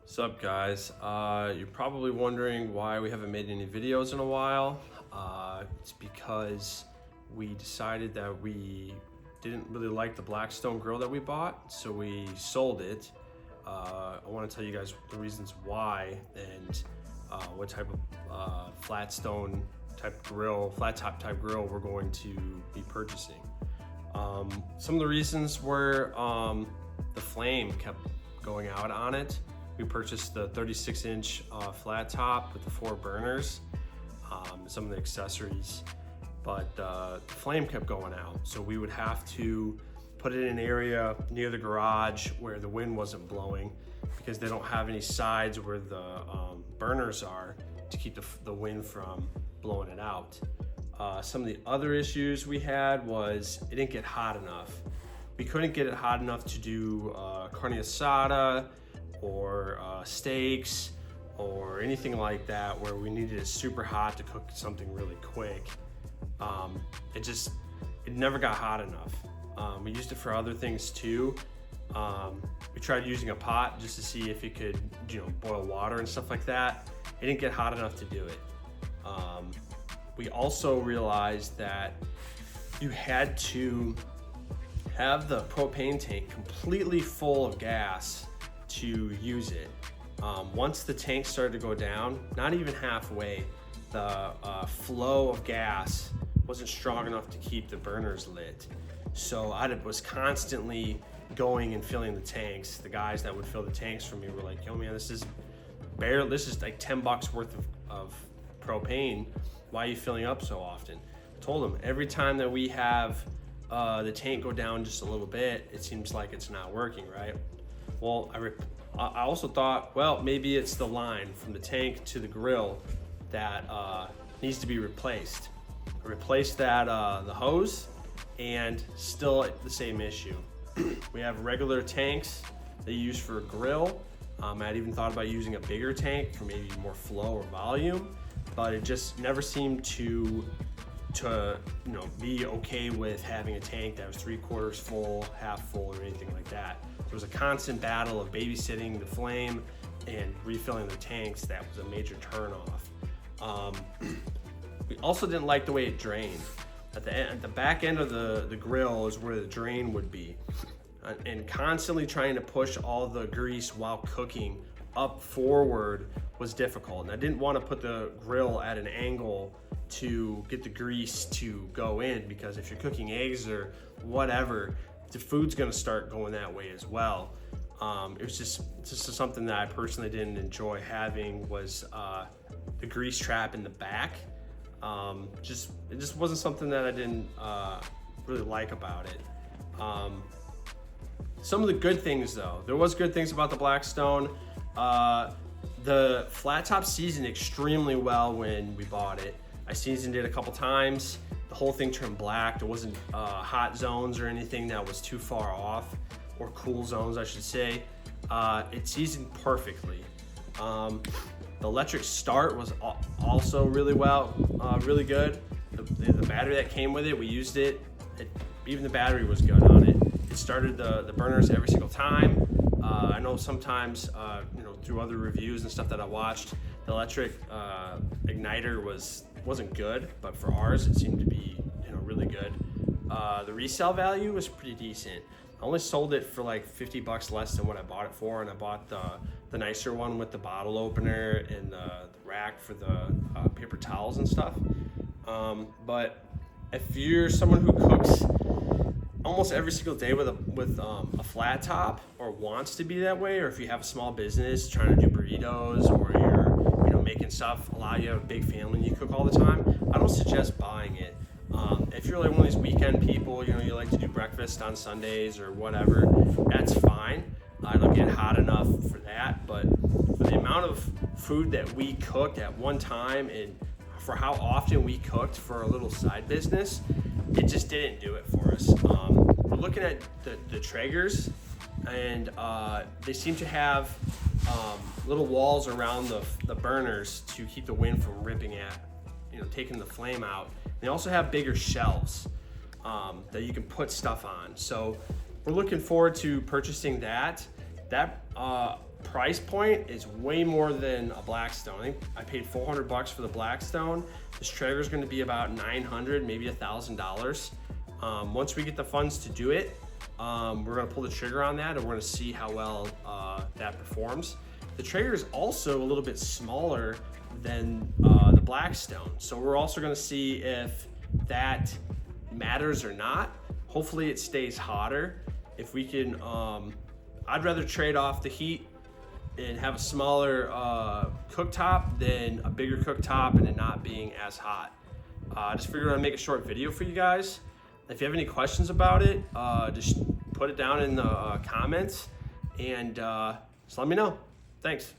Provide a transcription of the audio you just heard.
What's up, guys? You're probably wondering why we haven't made any videos in a while. It's because we decided that we didn't really like the Blackstone grill that we bought, so we sold it. I want to tell you guys the reasons why and what type of flat top type grill we're going to be purchasing. Some of the reasons were the flame kept going out on it. We purchased the 36-inch flat top with the 4 burners, some of the accessories, but the flame kept going out. So we would have to put it in an area near the garage where the wind wasn't blowing, because they don't have any sides where the burners are to keep the wind from blowing it out. Some of the other issues we had was it didn't get hot enough. We couldn't get it hot enough to do carne asada or steaks or anything like that where we needed it super hot to cook something really quick. It never got hot enough. We used it for other things too. We tried using a pot just to see if it could, boil water and stuff like that. It didn't get hot enough to do it. We also realized that you had to have the propane tank completely full of gas to use it. Once the tank started to go down, not even halfway, the flow of gas wasn't strong enough to keep the burners lit. So I was constantly going and filling the tanks. The guys that would fill the tanks for me were like, yo man, this is like $10 worth of propane. Why are you filling up so often? I told them every time that we have the tank go down just a little bit, it seems like it's not working, right? Well, I also thought, well, maybe it's the line from the tank to the grill that needs to be replaced. I replaced that the hose, and still the same issue. We have regular tanks that you use for a grill. I'd even thought about using a bigger tank for maybe more flow or volume, but it just never seemed to be okay with having a tank that was 3/4 full, half full, or anything like that. There was a constant battle of babysitting the flame and refilling the tanks. That was a major turnoff. We also didn't like the way it drained. At the back end of the grill is where the drain would be. And constantly trying to push all the grease while cooking up forward was difficult. And I didn't want to put the grill at an angle to get the grease to go in, because if you're cooking eggs or whatever, the food's gonna start going that way as well. It was just something that I personally didn't enjoy having, was the grease trap in the back. It just wasn't something that I didn't really like about it. Some of the good things though, there was good things about the Blackstone. The flat top seasoned extremely well when we bought it. I seasoned it a couple times. The whole thing turned black. There wasn't hot zones or anything that was too far off, or cool zones, I should say. It seasoned perfectly. The electric start was also really good. The battery that came with it, we used it. Even the battery was good on it. It started the burners every single time. I know sometimes, through other reviews and stuff that I watched, the electric igniter wasn't good, but for ours it seemed to be really good. The resale value was pretty decent. I only sold it for like $50 less than what I bought it for, and I bought the nicer one with the bottle opener and the rack for the paper towels and stuff. But if you're someone who cooks almost every single day with a flat top, or wants to be that way, or if you have a small business trying to do burritos, or you're making stuff, you have a big family and you cook all the time, I don't suggest buying it. If you're like one of these weekend people, you like to do breakfast on Sundays or whatever, that's fine. I don't get hot enough for that, but for the amount of food that we cooked at one time, and for how often we cooked for a little side business, it just didn't do it for us. We're looking at the Traegers, and they seem to have little walls around the burners to keep the wind from ripping taking the flame out. They also have bigger shelves that you can put stuff on. So we're looking forward to purchasing that. That price point is way more than a Blackstone. I think I paid $400 for the Blackstone. This Traeger is going to be about $900, maybe $1,000. Once we get the funds to do it, we're going to pull the trigger on that, and we're going to see how well that performs. The Traeger is also a little bit smaller than the Blackstone, so we're also going to see if that matters or not. Hopefully it stays hotter. If we can, I'd rather trade off the heat and have a smaller cooktop than a bigger cooktop and it not being as hot. I just figured I'd make a short video for you guys. If you have any questions about it, just put it down in the comments and just let me know. Thanks.